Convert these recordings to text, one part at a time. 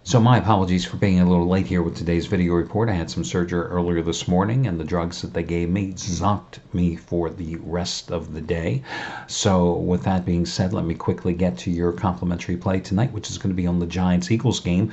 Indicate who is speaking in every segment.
Speaker 1: So my apologies for being a little late here with today's video report. I had some surgery earlier this morning, and the drugs that they gave me zonked me for the rest of the day. So with that being said, let me quickly get to your complimentary play tonight, which is going to be on the Giants-Eagles game,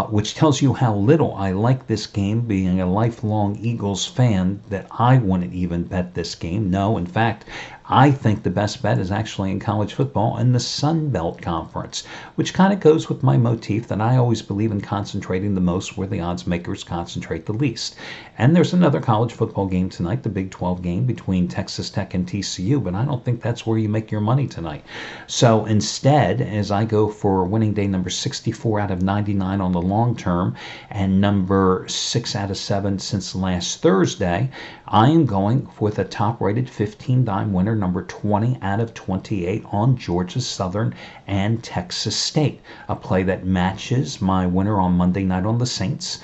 Speaker 1: which tells you how little I like this game, being a lifelong Eagles fan, that I wouldn't even bet this game. No, in fact, I think the best bet is actually in college football in the Sun Belt Conference, which kind of goes with my motif that I always believe in concentrating the most where the odds makers concentrate the least. And there's another college football game tonight, the Big 12 game between Texas Tech and TCU, but I don't think that's where you make your money tonight. So instead, as I go for winning day number 64 out of 99 on the long term and number 6 out of 7 since last Thursday, I am going with a top-rated 15-dime winner, number 20 out of 28 on Georgia Southern and Texas State, a play that matches my winner on Monday night on the Saints,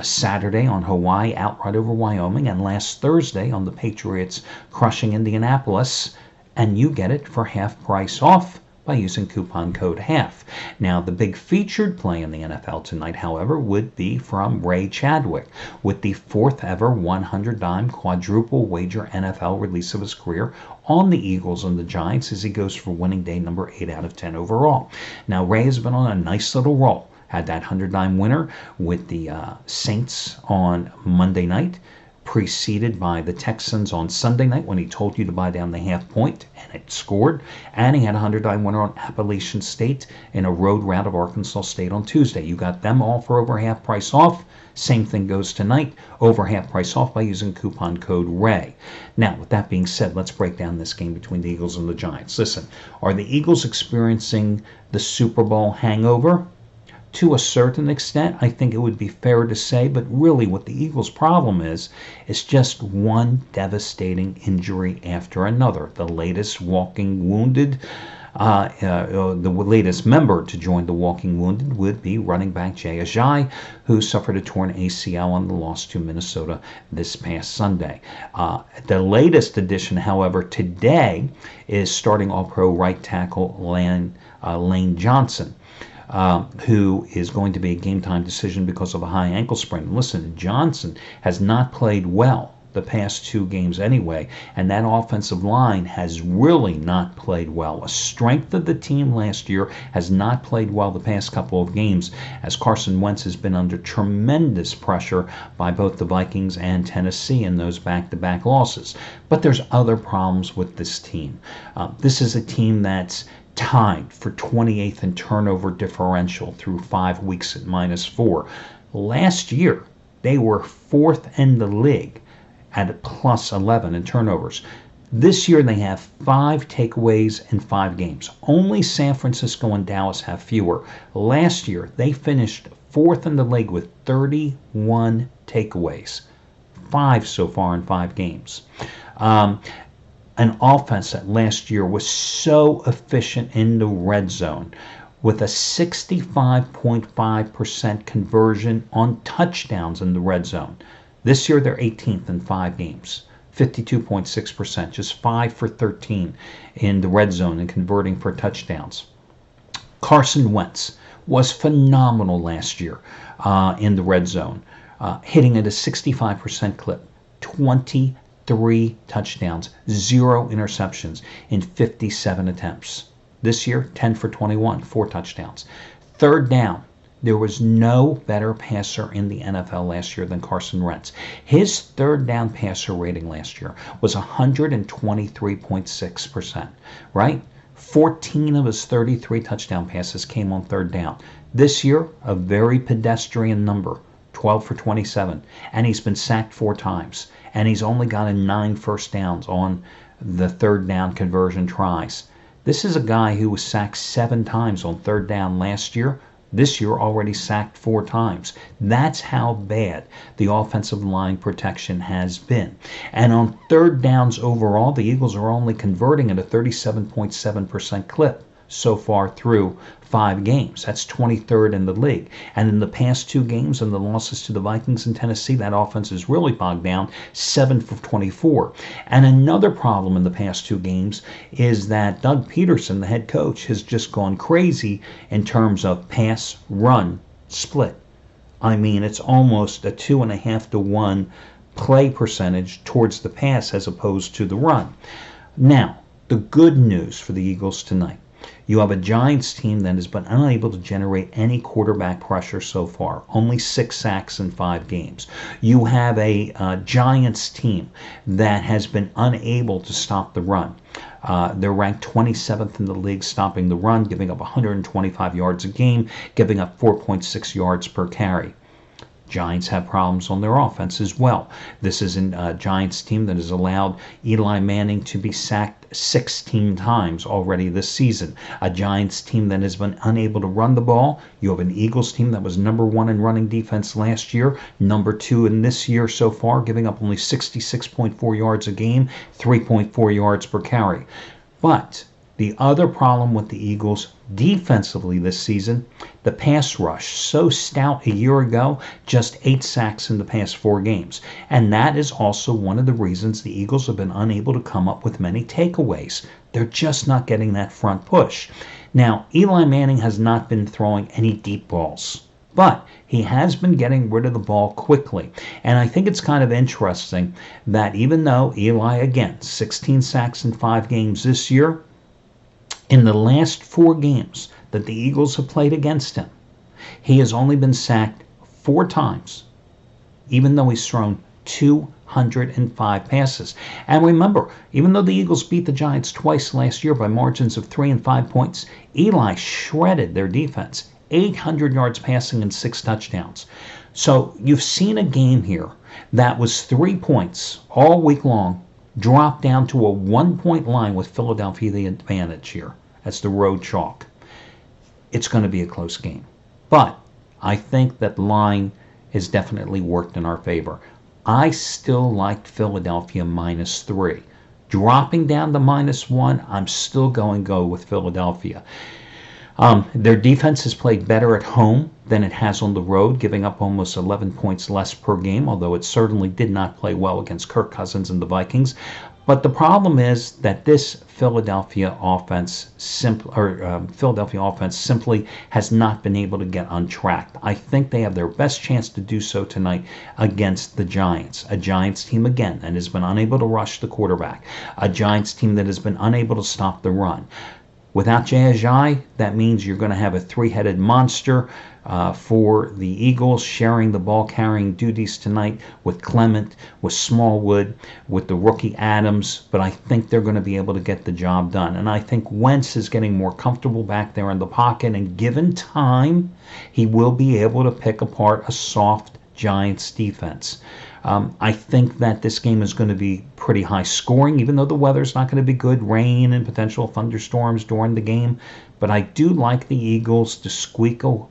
Speaker 1: Saturday on Hawaii outright over Wyoming, and last Thursday on the Patriots crushing Indianapolis, and you get it for half price off by using coupon code HALF. Now, the big featured play in the NFL tonight, however, would be from Ray Chadwick with the 4th ever 100-dime quadruple wager NFL release of his career on the Eagles and the Giants as he goes for winning day number 8 out of 10 overall. Now, Ray has been on a nice little roll. Had that 100-dime winner with the Saints on Monday night, preceded by the Texans on Sunday night when he told you to buy down the half point, and it scored. And he had a 100-dime winner on Appalachian State in a road route of Arkansas State on Tuesday. You got them all for over half price off. Same thing goes tonight, over half price off by using coupon code RAY. Now, with that being said, let's break down this game between the Eagles and the Giants. Listen, are the Eagles experiencing the Super Bowl hangover? To a certain extent, I think it would be fair to say, but really what the Eagles' problem is just one devastating injury after another. The latest walking wounded, the latest member to join the walking wounded would be running back Jay Ajayi, who suffered a torn ACL on the loss to Minnesota this past Sunday. The latest addition, however, today is starting All-Pro right tackle Lane Johnson, who is going to be a game-time decision because of a high ankle sprain. Listen, Johnson has not played well the past 2 games anyway, and that offensive line has really not played well. A strength of the team last year has not played well the past couple of games, as Carson Wentz has been under tremendous pressure by both the Vikings and Tennessee in those back-to-back losses. But there's other problems with this team. This is a team that's tied for 28th in turnover differential through 5 weeks at -4. Last year, they were 4th in the league at +11 in turnovers. This year, they have 5 takeaways in 5 games. Only San Francisco and Dallas have fewer. Last year, they finished 4th in the league with 31 takeaways. 5 so far in 5 games. An offense that last year was so efficient in the red zone with a 65.5% conversion on touchdowns in the red zone. This year they're 18th in 5 games, 52.6%, just 5 for 13 in the red zone and converting for touchdowns. Carson Wentz was phenomenal last year in the red zone, hitting at a 65% clip, 23 touchdowns, 0 interceptions in 57 attempts. This year, 10 for 21, 4 touchdowns. Third down, there was no better passer in the NFL last year than Carson Wentz. His third down passer rating last year was 123.6%, right? 14 of his 33 touchdown passes came on third down. This year, a very pedestrian number, 12 for 27, and he's been sacked 4 times. And he's only gotten 9 first downs on the third down conversion tries. This is a guy who was sacked 7 times on third down last year. This year already sacked 4 times. That's how bad the offensive line protection has been. And on third downs overall, the Eagles are only converting at a 37.7% clip so far through 5 games. That's 23rd in the league. And in the past 2 games and the losses to the Vikings and Tennessee, that offense is really bogged down, 7 for 24. And another problem in the past 2 games is that Doug Peterson, the head coach, has just gone crazy in terms of pass, run, split. I mean, it's almost a 2.5 to 1 play percentage towards the pass as opposed to the run. Now, the good news for the Eagles tonight. You have a Giants team that has been unable to generate any quarterback pressure so far. Only 6 sacks in 5 games. You have a Giants team that has been unable to stop the run. They're ranked 27th in the league stopping the run, giving up 125 yards a game, giving up 4.6 yards per carry. Giants have problems on their offense as well. This is a Giants team that has allowed Eli Manning to be sacked 16 times already this season. A Giants team that has been unable to run the ball. You have an Eagles team that was number 1 in running defense last year, number 2 in this year so far, giving up only 66.4 yards a game, 3.4 yards per carry. But the other problem with the Eagles defensively this season, the pass rush. So stout a year ago, just 8 sacks in the past 4 games. And that is also one of the reasons the Eagles have been unable to come up with many takeaways. They're just not getting that front push. Now, Eli Manning has not been throwing any deep balls, but he has been getting rid of the ball quickly. And I think it's kind of interesting that even though Eli, again, 16 sacks in 5 games this year, in the last 4 games that the Eagles have played against him, he has only been sacked 4 times, even though he's thrown 205 passes. And remember, even though the Eagles beat the Giants twice last year by margins of 3 and 5 points, Eli shredded their defense. 800 yards passing and 6 touchdowns. So you've seen a game here that was 3 points all week long, drop down to a 1-point line with Philadelphia the advantage here as the road chalk. It's going to be a close game. But I think that line has definitely worked in our favor. I still liked Philadelphia -3. Dropping down to -1, I'm still going to go with Philadelphia. Their defense has played better at home than it has on the road, giving up almost 11 points less per game, although it certainly did not play well against Kirk Cousins and the Vikings. But the problem is that this Philadelphia offense simply has not been able to get on track. I think they have their best chance to do so tonight against the Giants. A Giants team, again, that has been unable to rush the quarterback. A Giants team that has been unable to stop the run. Without Jay Ajayi, that means you're going to have a 3-headed monster for the Eagles, sharing the ball-carrying duties tonight with Clement, with Smallwood, with the rookie Adams. But I think they're going to be able to get the job done. And I think Wentz is getting more comfortable back there in the pocket. And given time, he will be able to pick apart a soft Giants defense. I think that this game is going to be pretty high scoring, even though the weather's not going to be good, rain and potential thunderstorms during the game. But I do like the Eagles to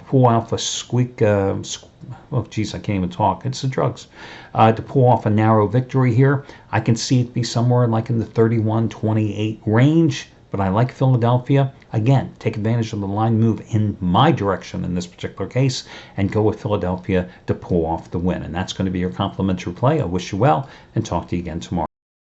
Speaker 1: pull off a squeak. I can't even talk. It's the drugs. To pull off a narrow victory here. I can see it be somewhere like in the 31-28 range. But I like Philadelphia. Again, take advantage of the line move in my direction in this particular case and go with Philadelphia to pull off the win. And that's going to be your complimentary play. I wish you well and talk to you again tomorrow.